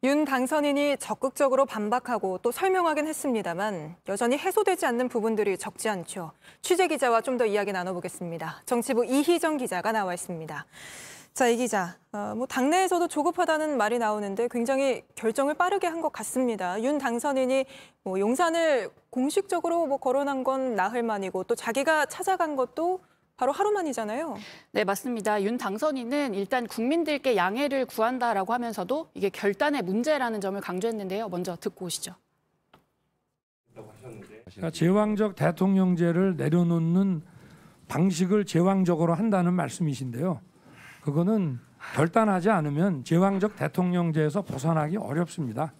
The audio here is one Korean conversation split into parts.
윤 당선인이 적극적으로 반박하고 또 설명하긴 했습니다만 여전히 해소되지 않는 부분들이 적지 않죠. 취재 기자와 좀 더 이야기 나눠보겠습니다. 정치부 이희정 기자가 나와 있습니다. 자, 이 기자, 당내에서도 조급하다는 말이 나오는데 굉장히 결정을 빠르게 한 것 같습니다. 윤 당선인이 용산을 공식적으로 거론한 건 나흘 만이고 또 자기가 찾아간 것도 바로 하루 만이잖아요. 네, 맞습니다. 윤 당선인은 일단 국민들께 양해를 구한다라고 하면서도 이게 결단의 문제라는 점을 강조했는데요. 먼저 듣고 오시죠. 그러니까 제왕적 대통령제를 내려놓는 방식을 제왕적으로 한다는 말씀이신데요. 그거는 결단하지 않으면 제왕적 대통령제에서 벗어나기 어렵습니다.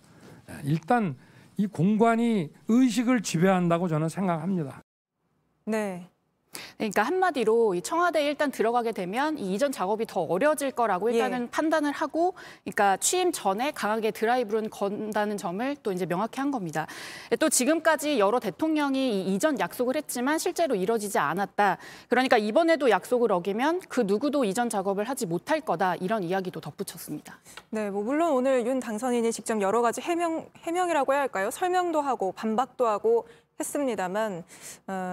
일단 이 공관이 의식을 지배한다고 저는 생각합니다. 네. 그러니까 한마디로 이 청와대에 일단 들어가게 되면 이 이전 작업이 더 어려워질 거라고 일단은 판단을 하고, 그러니까 취임 전에 강하게 드라이브를 건다는 점을 또 이제 명확히 한 겁니다. 또 지금까지 여러 대통령이 이 이전 약속을 했지만 실제로 이뤄지지 않았다. 그러니까 이번에도 약속을 어기면 그 누구도 이전 작업을 하지 못할 거다. 이런 이야기도 덧붙였습니다. 네, 물론 오늘 윤 당선인이 직접 여러 가지 해명이라고 해야 할까요? 설명도 하고 반박도 하고 했습니다만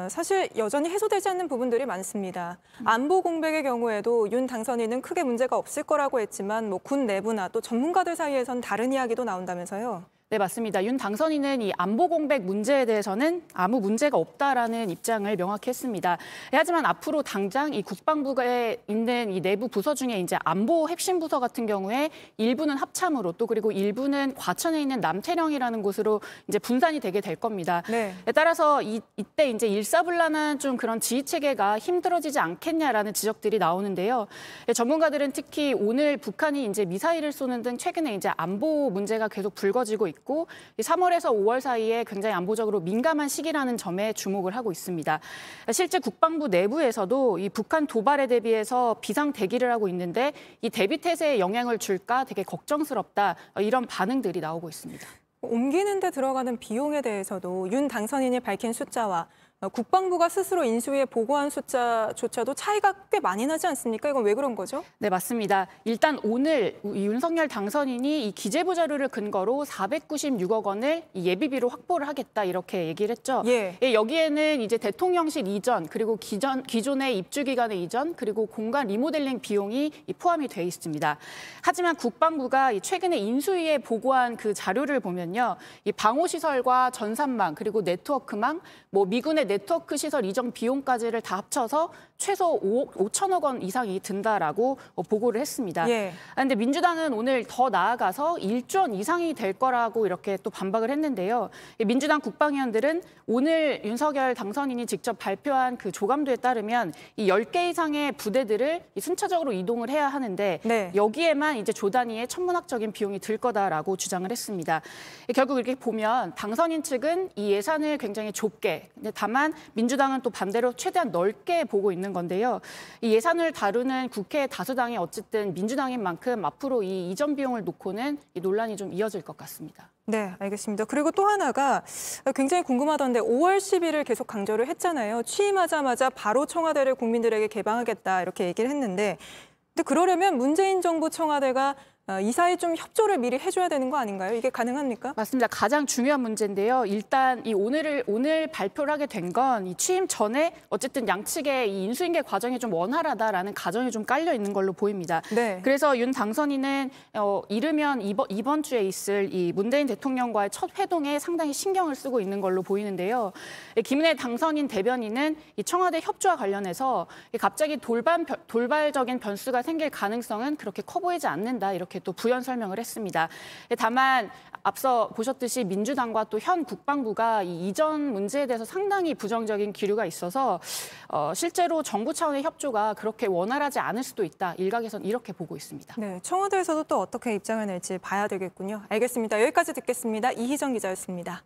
사실 여전히 해소되지 않는 부분들이 많습니다. 안보 공백의 경우에도 윤 당선인은 크게 문제가 없을 거라고 했지만 군 내부나 또 전문가들 사이에선 다른 이야기도 나온다면서요. 네, 맞습니다. 윤 당선인은 이 안보 공백 문제에 대해서는 아무 문제가 없다라는 입장을 명확히 했습니다. 하지만 앞으로 당장 이 국방부에 있는 이 내부 부서 중에 이제 안보 핵심 부서 같은 경우에 일부는 합참으로 또 그리고 일부는 과천에 있는 남태령이라는 곳으로 이제 분산이 되게 될 겁니다. 네. 따라서 이때 이제 일사불란한 좀 그런 지휘 체계가 힘들어지지 않겠냐라는 지적들이 나오는데요. 전문가들은 특히 오늘 북한이 이제 미사일을 쏘는 등 최근에 이제 안보 문제가 계속 불거지고 있고 3월에서 5월 사이에 굉장히 안보적으로 민감한 시기라는 점에 주목을 하고 있습니다. 실제 국방부 내부에서도 이 북한 도발에 대비해서 비상 대기를 하고 있는데 이 대비 태세에 영향을 줄까 되게 걱정스럽다, 이런 반응들이 나오고 있습니다. 옮기는 데 들어가는 비용에 대해서도 윤 당선인이 밝힌 숫자와 국방부가 스스로 인수위에 보고한 숫자조차도 차이가 꽤 많이 나지 않습니까? 이건 왜 그런 거죠? 네, 맞습니다. 일단 오늘 윤석열 당선인이 이 기재부 자료를 근거로 496억 원을 예비비로 확보를 하겠다, 이렇게 얘기를 했죠. 예. 여기에는 이제 대통령실 이전, 그리고 기존의 입주기관의 이전, 그리고 공간 리모델링 비용이 포함이 돼 있습니다. 하지만 국방부가 최근에 인수위에 보고한 그 자료를 보면요, 이 방호시설과 전산망, 그리고 네트워크망, 미군의 네트워크 시설 이전 비용까지를 다 합쳐서 최소 5천억 원 이상이 든다라고 보고를 했습니다. 그런데 민주당은 오늘 더 나아가서 1조 원 이상이 될 거라고 이렇게 또 반박을 했는데요. 민주당 국방위원들은 오늘 윤석열 당선인이 직접 발표한 그 조감도에 따르면 이 10개 이상의 부대들을 순차적으로 이동을 해야 하는데 여기에만 이제 조 단위의 천문학적인 비용이 들 거다라고 주장을 했습니다. 결국 이렇게 보면 당선인 측은 이 예산을 굉장히 좁게, 다만 민주당은 또 반대로 최대한 넓게 보고 있는 건데요. 이 예산을 다루는 국회 다수당이 어쨌든 민주당인 만큼 앞으로 이 이전 비용을 놓고는 이 논란이 좀 이어질 것 같습니다. 네, 알겠습니다. 그리고 또 하나가 굉장히 궁금하던데 5월 10일을 계속 강조를 했잖아요. 취임하자마자 바로 청와대를 국민들에게 개방하겠다, 이렇게 얘기를 했는데, 근데 그러려면 문재인 정부 청와대가 이 사이 좀 협조를 미리 해줘야 되는 거 아닌가요? 이게 가능합니까? 맞습니다. 가장 중요한 문제인데요. 일단 오늘 발표를 하게 된 건 이 취임 전에 어쨌든 양측의 이 인수인계 과정이 좀 원활하다라는 가정이 좀 깔려 있는 걸로 보입니다. 네. 그래서 윤 당선인은 이르면 이번 주에 있을 이 문재인 대통령과의 첫 회동에 상당히 신경을 쓰고 있는 걸로 보이는데요. 김은혜 당선인 대변인은 이 청와대 협조와 관련해서 갑자기 돌발적인 변수가 생길 가능성은 그렇게 커 보이지 않는다, 이렇게 또 부연 설명을 했습니다. 다만 앞서 보셨듯이 민주당과 또 현 국방부가 이 이전 문제에 대해서 상당히 부정적인 기류가 있어서 실제로 정부 차원의 협조가 그렇게 원활하지 않을 수도 있다. 일각에선 이렇게 보고 있습니다. 네, 청와대에서도 또 어떻게 입장을 낼지 봐야 되겠군요. 알겠습니다. 여기까지 듣겠습니다. 이희정 기자였습니다.